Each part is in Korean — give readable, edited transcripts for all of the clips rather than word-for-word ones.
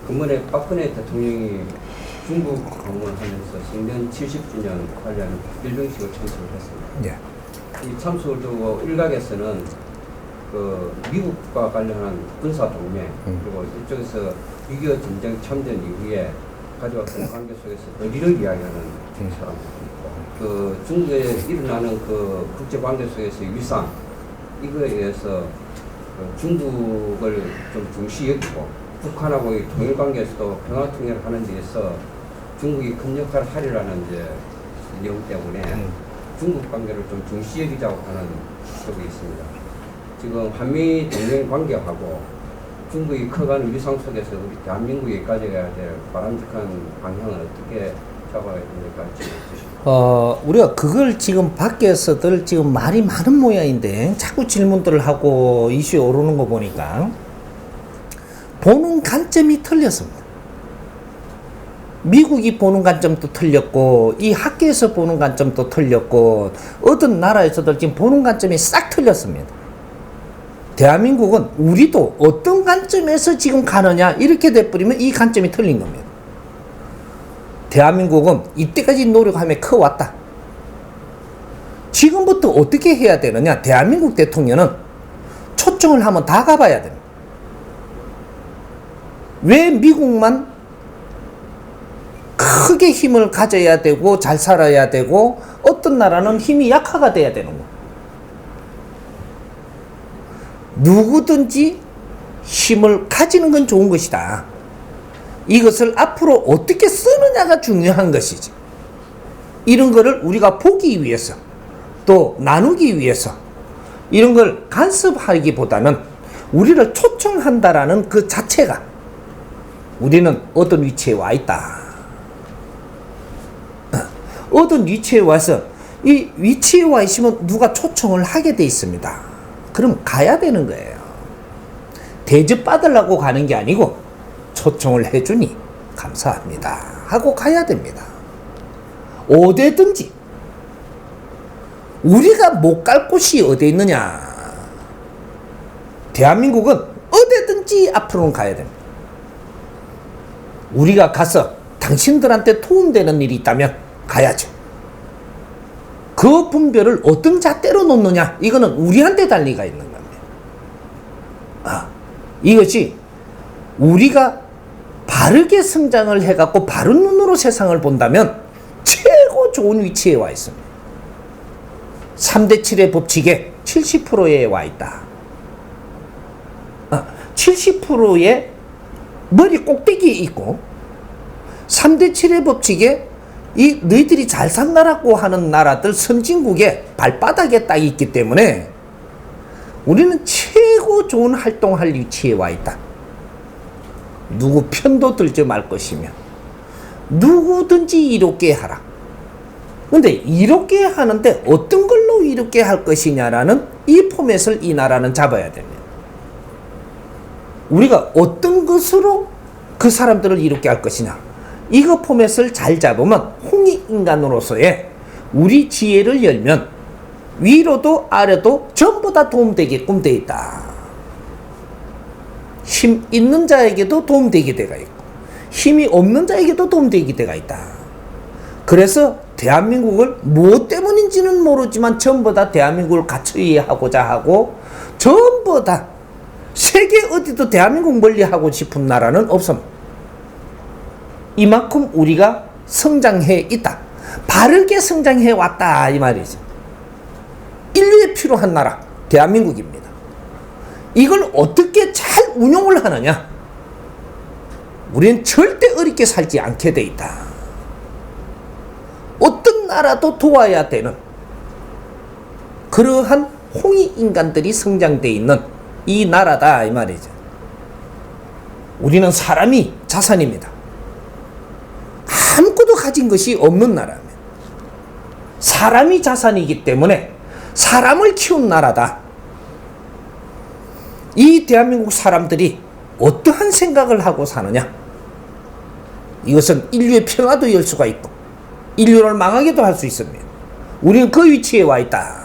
금번에 박근혜 대통령이 중국 방문하면서 생년 70주년 관련 일병식을 참석을 했습니다. 예. 이 참석을 두고 일각에서는 그 미국과 관련한 군사 동맹 그리고 이쪽에서 6.25 전쟁 참전 이후에 가져왔던 관계 속에서 의리를 이야기하는 사람들이 있고 그 중국에 일어나는 그 국제 관계 속에서의 위상 이거에 의해서 그 중국을 좀 중시 여기고 북한하고의 통일 관계에서도 평화 통일을 하는 데에서 중국이 큰 역할을 하리라는 이제 내용 때문에 중국 관계를 좀 중시 여기자고 하는 쪽이 있습니다. 지금 한미 동맹 관계하고 중국이 커가는 위상 속에서 우리 대한민국이 가져가야 될 바람직한 방향을 어떻게 잡아야 됩니까? 우리가 그걸 지금 밖에서들 지금 말이 많은 모양인데 자꾸 질문들을 하고 이슈에 오르는 거 보니까 보는 관점이 틀렸습니다. 미국이 보는 관점도 틀렸고 이 학계에서 보는 관점도 틀렸고 어떤 나라에서도 지금 보는 관점이 싹 틀렸습니다. 대한민국은 우리도 어떤 관점에서 지금 가느냐 이렇게 돼버리면 이 관점이 틀린 겁니다. 대한민국은 이때까지 노력하며 커왔다. 지금부터 어떻게 해야 되느냐. 대한민국 대통령은 초청을 하면 다 가봐야 됩니다. 왜 미국만 크게 힘을 가져야 되고 잘 살아야 되고 어떤 나라는 힘이 약화가 돼야 되는 거. 누구든지 힘을 가지는 건 좋은 것이다. 이것을 앞으로 어떻게 쓰느냐가 중요한 것이지. 이런 거를 우리가 보기 위해서 또 나누기 위해서 이런 걸 간섭하기보다는 우리를 초청한다라는 그 자체가 우리는 어떤 위치에 와 있다. 어떤 위치에 와서 이 위치에 와 있으면 누가 초청을 하게 돼 있습니다. 그럼 가야 되는 거예요. 대접받으려고 가는 게 아니고 초청을 해주니 감사합니다 하고 가야 됩니다. 어디든지 우리가 못 갈 곳이 어디 있느냐. 대한민국은 어디든지 앞으로는 가야 됩니다. 우리가 가서 당신들한테 도움되는 일이 있다면 가야죠. 그 분별을 어떤 잣대로 놓느냐 이거는 우리한테 달리가 있는 겁니다. 이것이 우리가 바르게 성장을 해갖고 바른 눈으로 세상을 본다면 최고 좋은 위치에 와 있습니다. 3대7의 법칙에 70%에 와 있다. 70%의 머리 꼭대기에 있고 3대7의 법칙에 이 너희들이 잘 산다라고 하는 나라들 선진국의 발바닥에 딱 있기 때문에 우리는 최고 좋은 활동할 위치에 와 있다. 누구 편도 들지 말 것이며 누구든지 이롭게 하라. 근데 이롭게 하는데 어떤 걸로 이롭게 할 것이냐라는 이 포맷을 이 나라는 잡아야 됩니다. 우리가 어떤 것으로 그 사람들을 이롭게 할 것이냐. 이거 포맷을 잘 잡으면 홍익인간으로서의 우리 지혜를 열면 위로도 아래도 전부 다 도움되게끔 되어 있다. 힘 있는 자에게도 도움되게 되어 있고 힘이 없는 자에게도 도움되게 되어 있다. 그래서 대한민국을 무엇 때문인지는 모르지만 전부 다 대한민국을 갖추어야 하고자 하고 전부 다 세계 어디도 대한민국 멀리하고 싶은 나라는 없습니다. 이만큼 우리가 성장해 있다. 바르게 성장해 왔다 이 말이죠. 인류에 필요한 나라 대한민국입니다. 이걸 어떻게 잘 운용을 하느냐. 우리는 절대 어렵게 살지 않게 돼 있다. 어떤 나라도 도와야 되는 그러한 홍익인간들이 성장돼 있는 이 나라다 이 말이죠. 우리는 사람이 자산입니다. 아무것도 가진 것이 없는 나라입니다. 사람이 자산이기 때문에 사람을 키운 나라다. 이 대한민국 사람들이 어떠한 생각을 하고 사느냐. 이것은 인류의 평화도 열 수가 있고 인류를 망하게도 할 수 있습니다. 우리는 그 위치에 와 있다.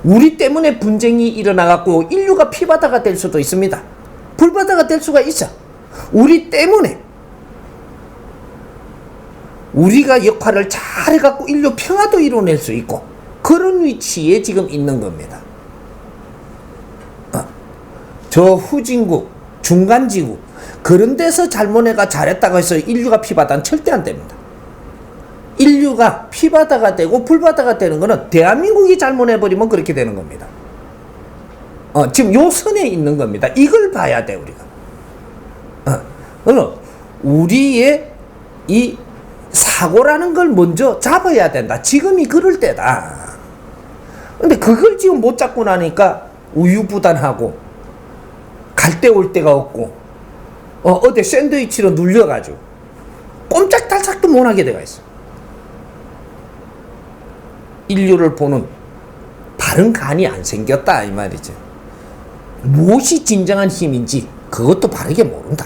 우리 때문에 분쟁이 일어나갖고 인류가 피바다가 될 수도 있습니다. 불바다가 될 수가 있어. 우리 때문에 우리가 역할을 잘 해갖고 인류 평화도 이뤄낼 수 있고 그런 위치에 지금 있는 겁니다. 저 후진국, 중간지국 그런 데서 잘못해가 잘했다고 해서 인류가 피바다는 절대 안 됩니다. 인류가 피바다가 되고 불바다가 되는 거는 대한민국이 잘못해버리면 그렇게 되는 겁니다. 지금 요 선에 있는 겁니다. 이걸 봐야 돼 우리가. 그럼 우리의 이 사고라는 걸 먼저 잡아야 된다. 지금이 그럴 때다. 근데 그걸 지금 못 잡고 나니까 우유부단하고 갈 데 올 데가 없고 어디 샌드위치로 눌려가지고 꼼짝달싹도 못하게 돼가 있어. 인류를 보는 바른 간이 안 생겼다 이 말이죠. 무엇이 진정한 힘인지 그것도 바르게 모른다.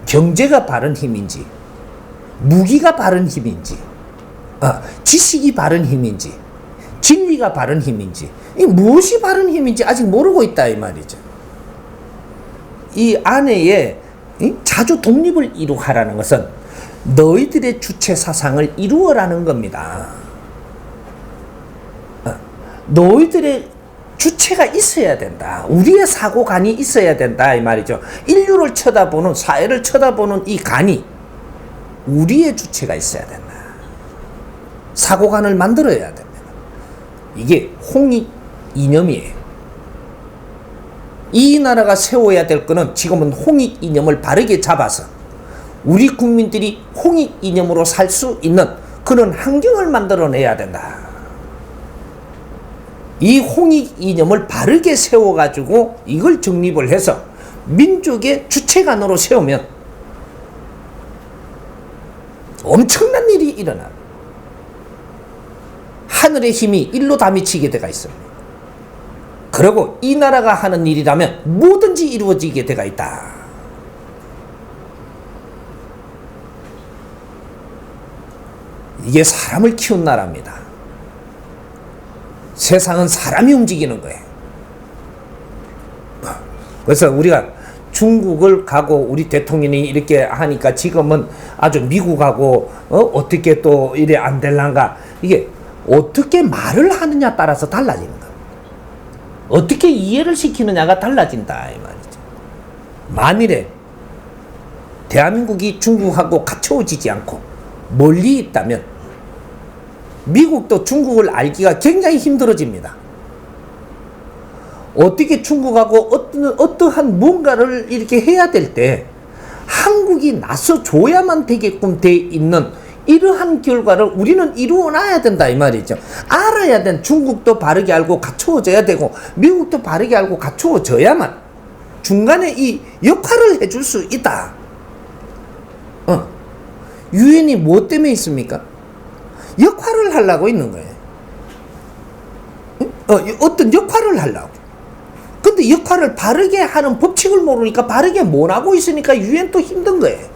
경제가 바른 힘인지 무기가 바른 힘인지 지식이 바른 힘인지 진리가 바른 힘인지 이 무엇이 바른 힘인지 아직 모르고 있다 이 말이죠. 이 안에 자주 독립을 이루하라는 것은 너희들의 주체 사상을 이루어라는 겁니다. 너희들의 주체가 있어야 된다. 우리의 사고관이 있어야 된다 이 말이죠. 인류를 쳐다보는 사회를 쳐다보는 이 간이 우리의 주체가 있어야 된다. 사고관을 만들어야 됩니다. 이게 홍익 이념이에요. 이 나라가 세워야 될 거는 지금은 홍익 이념을 바르게 잡아서 우리 국민들이 홍익 이념으로 살 수 있는 그런 환경을 만들어내야 된다. 이 홍익 이념을 바르게 세워가지고 이걸 정립을 해서 민족의 주체관으로 세우면 엄청난 일이 일어나. 하늘의 힘이 일로 다 미치게 돼가 있습니다. 그리고 이 나라가 하는 일이라면 뭐든지 이루어지게 돼가 있다. 이게 사람을 키운 나라입니다. 세상은 사람이 움직이는 거예요. 그래서 우리가 중국을 가고 우리 대통령이 이렇게 하니까 지금은 아주 미국하고 어떻게 또 이래 안 될란가. 이게 어떻게 말을 하느냐 따라서 달라지는 거예요. 어떻게 이해를 시키느냐가 달라진다 이 말이죠. 만일에 대한민국이 중국하고 갖춰지지 않고 멀리 있다면 미국도 중국을 알기가 굉장히 힘들어집니다. 어떻게 중국하고 어떠한 뭔가를 이렇게 해야 될 때 한국이 나서줘야만 되게끔 돼 있는 이러한 결과를 우리는 이루어놔야 된다 이 말이죠. 알아야 된 중국도 바르게 알고 갖추어져야 되고 미국도 바르게 알고 갖추어져야만 중간에 이 역할을 해줄 수 있다. 유엔이 뭐 때문에 있습니까? 역할을 하려고 있는 거예요. 어떤 역할을 하려고. 근데 역할을 바르게 하는 법칙을 모르니까 바르게 못하고 있으니까 유엔도 힘든 거예요.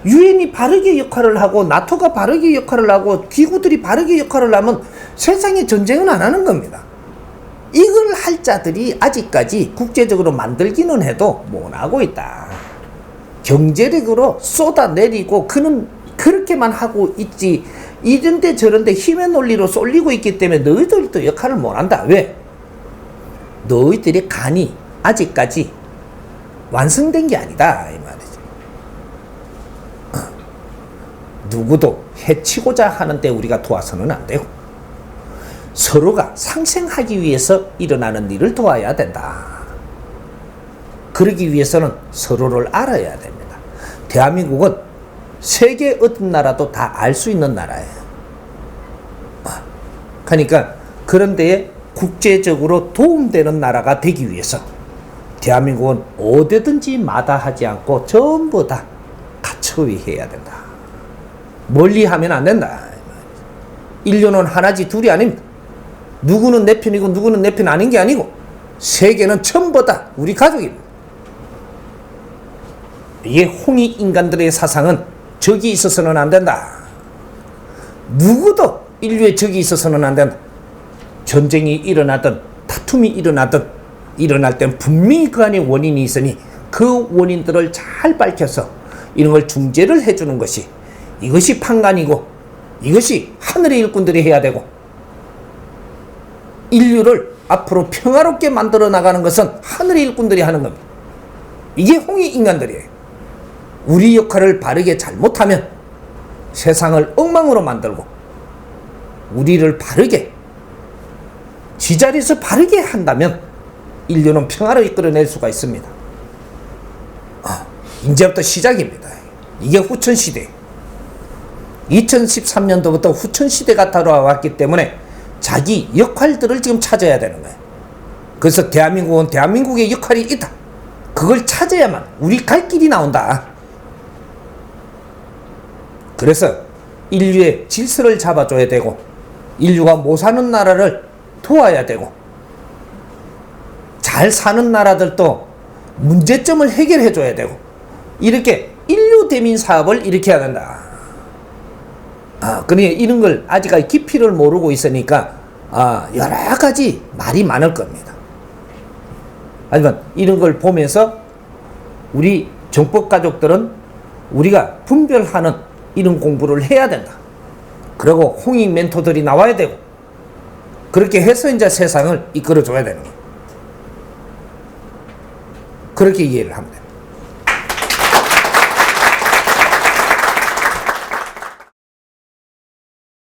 유엔이 바르게 역할을 하고 나토가 바르게 역할을 하고 기구들이 바르게 역할을 하면 세상에 전쟁은 안 하는 겁니다. 이걸 할 자들이 아직까지 국제적으로 만들기는 해도 못하고 있다. 경제력으로 쏟아내리고 그는 그렇게만 하고 있지 이런데 저런데 힘의 논리로 쏠리고 있기 때문에 너희들도 역할을 못한다. 왜? 너희들의 간이 아직까지 완성된 게 아니다 이 말이죠. 누구도 해치고자 하는데 우리가 도와서는 안 되고 서로가 상생하기 위해서 일어나는 일을 도와야 된다. 그러기 위해서는 서로를 알아야 됩니다. 대한민국은 세계 어떤 나라도 다 알 수 있는 나라예요. 그러니까 그런 데에 국제적으로 도움되는 나라가 되기 위해서 대한민국은 어디든지 마다하지 않고 전부 다 갖춰야 해야 된다. 멀리 하면 안 된다. 인류는 하나지 둘이 아닙니다. 누구는 내 편이고 누구는 내 편 아닌 게 아니고 세계는 전부 다 우리 가족입니다. 이게 홍익 인간들의 사상은 적이 있어서는 안 된다. 누구도 인류의 적이 있어서는 안 된다. 전쟁이 일어나든 다툼이 일어나든 일어날 땐 분명히 그 안에 원인이 있으니 그 원인들을 잘 밝혀서 이런 걸 중재를 해주는 것이, 이것이 판관이고 이것이 하늘의 일꾼들이 해야 되고, 인류를 앞으로 평화롭게 만들어 나가는 것은 하늘의 일꾼들이 하는 겁니다. 이게 홍익인간들이에요. 우리 역할을 바르게 잘못하면 세상을 엉망으로 만들고, 우리를 바르게 지자리에서 바르게 한다면 인류는 평화를 이끌어낼 수가 있습니다. 이제부터 시작입니다. 이게 후천시대. 2013년도부터 후천시대가 다가왔기 때문에 자기 역할들을 지금 찾아야 되는 거예요. 그래서 대한민국은 대한민국의 역할이 있다. 그걸 찾아야만 우리 갈 길이 나온다. 그래서 인류의 질서를 잡아줘야 되고, 인류가 못 사는 나라를 도와야 되고, 잘 사는 나라들도 문제점을 해결해 줘야 되고, 이렇게 인류 대민 사업을 이렇게 해야 된다. 그러니까 이런 걸 아직까지 깊이를 모르고 있으니까 여러 가지 말이 많을 겁니다. 하지만 이런 걸 보면서 우리 정법 가족들은 우리가 분별하는 이런 공부를 해야 된다. 그리고 홍익 멘토들이 나와야 되고, 그렇게 해서 이제 세상을 이끌어 줘야 되는 거예요. 그렇게 이해를 하면 됩니다.